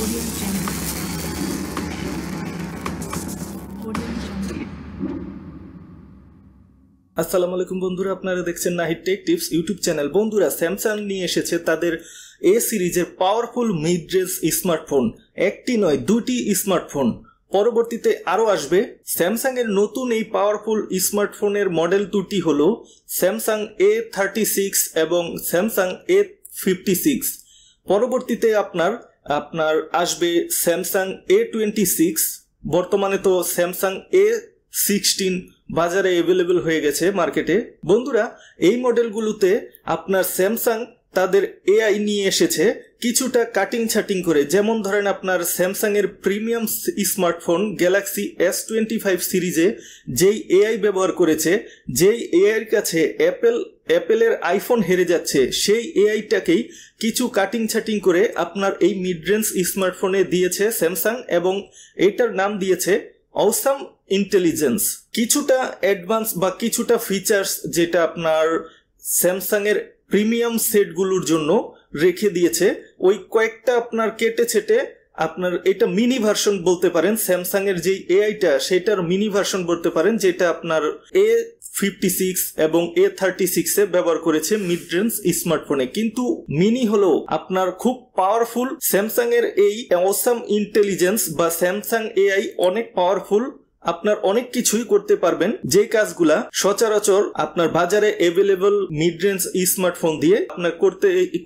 Audio Jungle. Audio Jungle. আসসালামু আলাইকুম বন্ধুরা, আপনারা দেখছেন Nahid take tips YouTube channel. বন্ধুরা, স্যামসাং নিয়ে এসেছে তাদের এ সিরিজের পাওয়ারফুল মিড রেঞ্জ স্মার্টফোন। একটি নয়, দুটি স্মার্টফোন পরবর্তীতে আরও আসবে। স্যামসাং এর নতুন এই পাওয়ারফুল স্মার্টফোনের মডেল দুটি হলো স্যামসাং A36 এবং স্যামসাং A56। পরবর্তীতে আপনার আসবে স্যামসাং A26। বর্তমানে তো স্যামসাং A16 বাজারে অ্যাভেলেবল হয়ে গেছে মার্কেটে। বন্ধুরা, এই মডেলগুলোতে আপনার স্যামসাং তাদের এআই নিয়ে এসেছে কিছুটা কাটিং ছাটিং করে। যেমন ধরেন আপনার স্যামসাং এর প্রিমিয়াম স্মার্টফোন গ্যালাক্সি S25 সিরিজে যেই এআই ব্যবহার করেছে, যেই এআইয়ের কাছে অ্যাপেলের আইফোন হেরে যাচ্ছে, সেই এআইটাকেই কিছু কাটিং ছাটিং করে আপনার এই মিড রেঞ্জ স্মার্টফোনে দিয়েছে স্যামসাং, এবং এটার নাম দিয়েছে অসাম ইন্টেলিজেন্স। কিছুটা অ্যাডভান্স বা কিছুটা ফিচার্স যেটা আপনার স্যামসাং এর প্রিমিয়াম সেটগুলোর জন্য রেখে দিয়েছে, ওই কয়েকটা আপনার কেটে ছেটে আপনার এটা মিনি ভার্সন বলতে পারেন। স্যামসাং এর যেই এআইটা সেটার মিনি ভার্সন বলতে পারেন, যেটা আপনার A56 এবং A36 এ ব্যবহার করেছে মিড রেঞ্জ স্মার্টফোনে। কিন্তু মিনি হলো আপনার খুব পাওয়ারফুল। স্যামসাং এর এই অসাম ইন্টেলিজেন্স বা স্যামসাং এআই অনেক পাওয়ারফুল, আপনার অনেক কিছুই করতে পারবেন যে কাজগুলা সচরাচর আপনার বাজারে অ্যাভেলেবল মিড রেঞ্জ স্মার্টফোন দিয়ে আপনার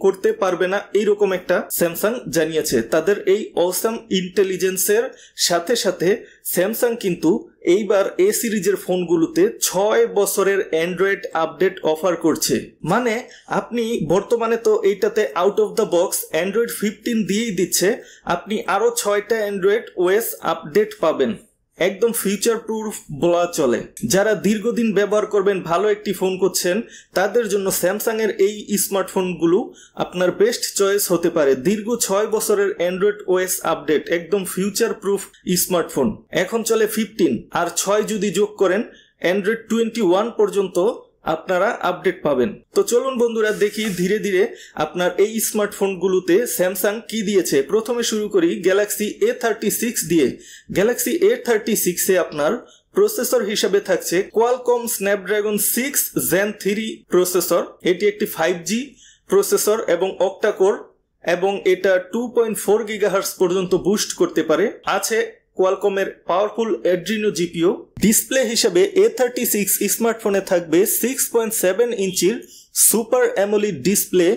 করতে পারবে না। এইরকম একটা স্যামসাং জানিয়েছে। তাদের এই অসাম ইন্টেলিজেন্সের সাথে সাথে স্যামসাং কিন্তু এইবার এ সিরিজের ফোনগুলোতে 6 বছরের অ্যান্ড্রয়েড আপডেট অফার করছে। মানে আপনি বর্তমানে তো এইটাতে out of the box Android 15 দিয়েই দিচ্ছে, আপনি আরো 6টা অ্যান্ড্রয়েড ওএস আপডেট পাবেন। একদম ফিউচার প্রুফ বলা চলে। যারা দীর্ঘদিন ব্যবহার করবেন, ভালো একটি ফোন করছেন, তাদের জন্য স্যামসাং এর এই স্মার্টফোনগুলো আপনার বেস্ট চয়েস হতে পারে। দীর্ঘ 6 বছরের অ্যান্ড্রয়েড ওএস আপডেট, একদম ফিউচার প্রুফ স্মার্টফোন। এখন চলে 15, আর 6 যদি যোগ করেন অ্যান্ড্রয়েড 21 পর্যন্ত আপনারা আপডেট পাবেন। তো চলুন বন্ধুরা দেখি ধীরে ধীরে আপনার এই স্মার্টফোনগুলোতে স্যামসাং কি দিয়েছে। প্রথমে শুরু করি গ্যালাক্সি A36 দিয়ে। গ্যালাক্সি A36 এ আপনার প্রসেসর হিসাবে থাকছে কোয়ালকম স্ন্যাপড্রাগন 6 Gen 3 প্রসেসর। এটি একটি 5G প্রসেসর এবং অক্টা কোর, এবং এটা 2.4 GHz পর্যন্ত বুস্ট করতে পারে। আছে কোয়ালকমের পাওয়ারফুল অ্যাড্রিনো জিপিও। ডিসপ্লে হিসেবে A36 স্মার্টফোনে থাকবে 6.7 ইঞ্চির সুপার অ্যামোলেড ডিসপ্লে,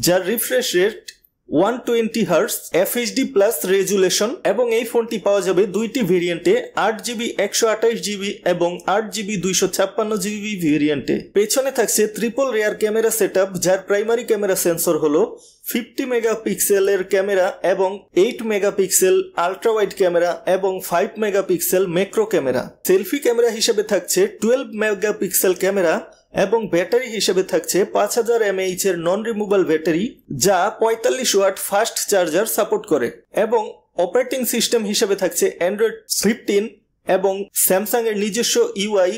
যার refresh rate 120 Hz, FHD plus resolution, এবং এই ফোনটি পাওয়া যাবে দুইটি ভেরিয়েন্টে, 8GB 128GB এবং 8GB 256GB ভেরিয়েন্টে। পেছনে থাকছে ট্রিপল রেয়ার ক্যামেরা সেটআপ, যার প্রাইমারি ক্যামেরা সেন্সর হলো 50 মেগাপিক্সেলের ক্যামেরা এবং 8 মেগাপিক্সেল আল্ট্রা ওয়াইড ক্যামেরা এবং 5 megapixel macro camera. Selfie camera হিসেবে থাকছে 12 মেগাপিক্সেল ক্যামেরা, এবং ব্যাটারি হিসেবে থাকছে 5000 mAh এর নন রিমুভাল ব্যাটারি, যা 45 ওয়াট ফাস্ট চার্জার সাপোর্ট করে। এবং অপারেটিং সিস্টেম হিসেবে থাকছে অ্যান্ড্রয়েড 15 এবং স্যামসাং এর নিজস্ব UI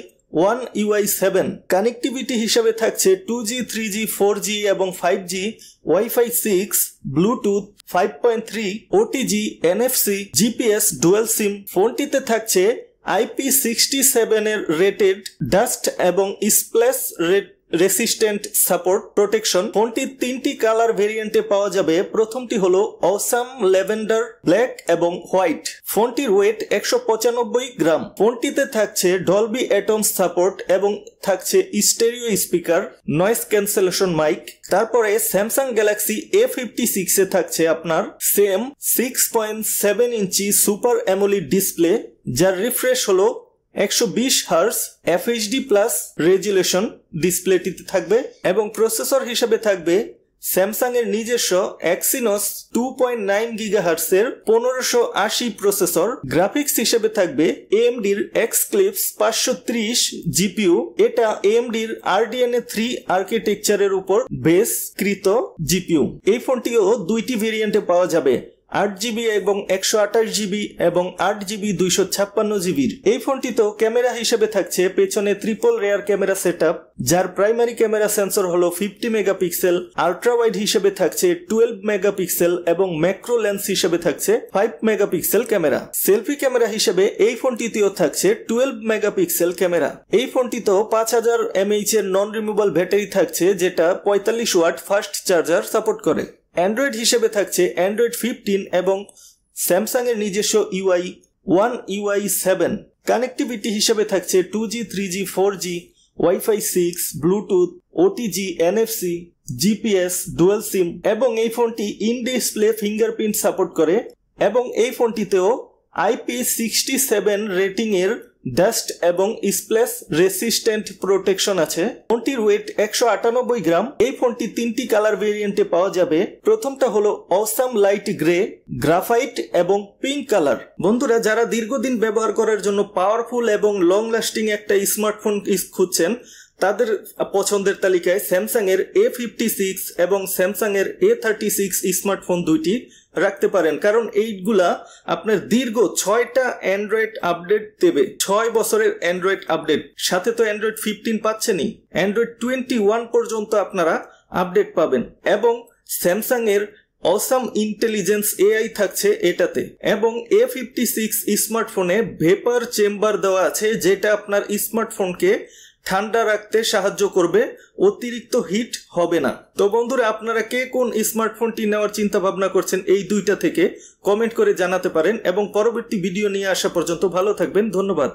1 UI 7। কানেক্টিভিটি হিসেবে থাকছে 2G 3G 4G এবং 5G, wifi 6, bluetooth 5.3, OTG, NFC, GPS, dual sim. ফোনটিতে থাকছে IP67 এর রেটেড ডাস্ট এবং স্প্ল্যাশ রেসিস্ট্যান্ট সাপোর্ট প্রোটেকশন। ফোনটি 3টি কালার ভেরিয়েন্টে পাওয়া যাবে। প্রথমটি হলো অসাম ল্যাভেন্ডার, ব্ল্যাক এবং হোয়াইট। ফোনটির ওয়েট 195 গ্রাম। ফোনটিতে থাকছে ডলবি অ্যাটমস সাপোর্ট এবং থাকছে stereo speaker, noise cancellation mic. তারপরে স্যামসাং গ্যালাক্সি A56 এ থাকছে আপনার same 6.7 inch super AMOLED display, যার রিফ্রেশ হলো 120 Hz, FHD প্লাস রেজুলেশন ডিসপ্লেটিতে থাকবে। এবং প্রসেসর হিসেবে থাকবে স্যামসাং এর নিজস্ব Exynos 2.9 GHz এর 1580 প্রসেসর। গ্রাফিক্স হিসেবে থাকবে AMD এর Xclipse 530 GPU। এটা AMD এর RDNA 3 আর্কিটেকচারের উপর বেস কৃত GPU। এই ফোনটিও দুইটি ভেরিয়েন্টে পাওয়া যাবে, 8GB এবং 128GB এবং 8GB 256GB। এই ফোনটিতেও ক্যামেরা হিসেবে থাকছে পেছনে ট্রিপল রেয়ার ক্যামেরা সেটআপ, যার প্রাইমারি ক্যামেরা সেন্সর হলো 50 মেগাপিক্সেল, আল্ট্রা ওয়াইড হিসেবে থাকছে 12 মেগাপিক্সেল এবং ম্যাক্রো লেন্স হিসেবে থাকছে 5 মেগাপিক্সেল ক্যামেরা। সেলফি ক্যামেরা হিসেবে এই ফোনটিতেও থাকছে 12 মেগাপিক্সেল ক্যামেরা। এই ফোনটিতেও 5000 mAh এর নন রিমুভাল ব্যাটারি থাকছে, যেটা 45 ওয়াট ফাস্ট চার্জার সাপোর্ট করে। অ্যান্ড্রয়েড হিসেবে থাকছে অ্যান্ড্রয়েড 15 এবং স্যামসাং এর নিজস্ব UI 1 UI 7। কানেক্টিভিটি হিসেবে থাকছে 2G 3G 4G wifi 6 bluetooth OTG NFC GPS dual sim এবং এই ফোনটি ইন ডিসপ্লে ফিঙ্গারপ্রিন্ট সাপোর্ট করে এবং এই ফোনটিতেও IP67 রেটিং এর ডাস্ট এবং স্প্ল্যাশ রেসিস্ট্যান্ট প্রোটেকশন আছে। ফোনটির ওয়েট 198 গ্রাম। এই ফোনটি 3টি কালার ভেরিয়েন্টে পাওয়া যাবে। প্রথমটা হলো অসাম লাইট গ্রে, গ্রাফাইট এবং পিঙ্ক কালার। বন্ধুরা, যারা দীর্ঘদিন ব্যবহার করার জন্য পাওয়ারফুল এবং লং লাস্টিং একটা স্মার্টফোন খুঁজছেন, তাদের পছন্দের তালিকায় স্যামসাং এর A56 এবং স্যামসাং এর A36 স্মার্টফোন দুইটি রাখতে পারেন, কারণ এইগুলা আপনার দীর্ঘ 6টা অ্যান্ড্রয়েড আপডেট দেবে। 6 বছরের অ্যান্ড্রয়েড আপডেট, সাথে তো অ্যান্ড্রয়েড 15 পাচ্ছেনই, অ্যান্ড্রয়েড 21 পর্যন্ত আপনারা আপডেট পাবেন এবং স্যামসাং এর অসাম ইন্টেলিজেন্স AI থাকছে এটাতে। এবং A56 স্মার্টফোনে ভেপার চেম্বার দেওয়া আছে, যেটা আপনার স্মার্টফোনকে ঠান্ডা রাখতে সাহায্য করবে, অতিরিক্ত হিট হবে না। তো বন্ধুরা, আপনারা কে কোন স্মার্টফোনটি নেওয়ার চিন্তা ভাবনা করছেন এই দুইটা থেকে কমেন্ট করে জানাতে পারেন এবং পরবর্তী ভিডিও নিয়ে আসা পর্যন্ত ভালো থাকবেন। ধন্যবাদ।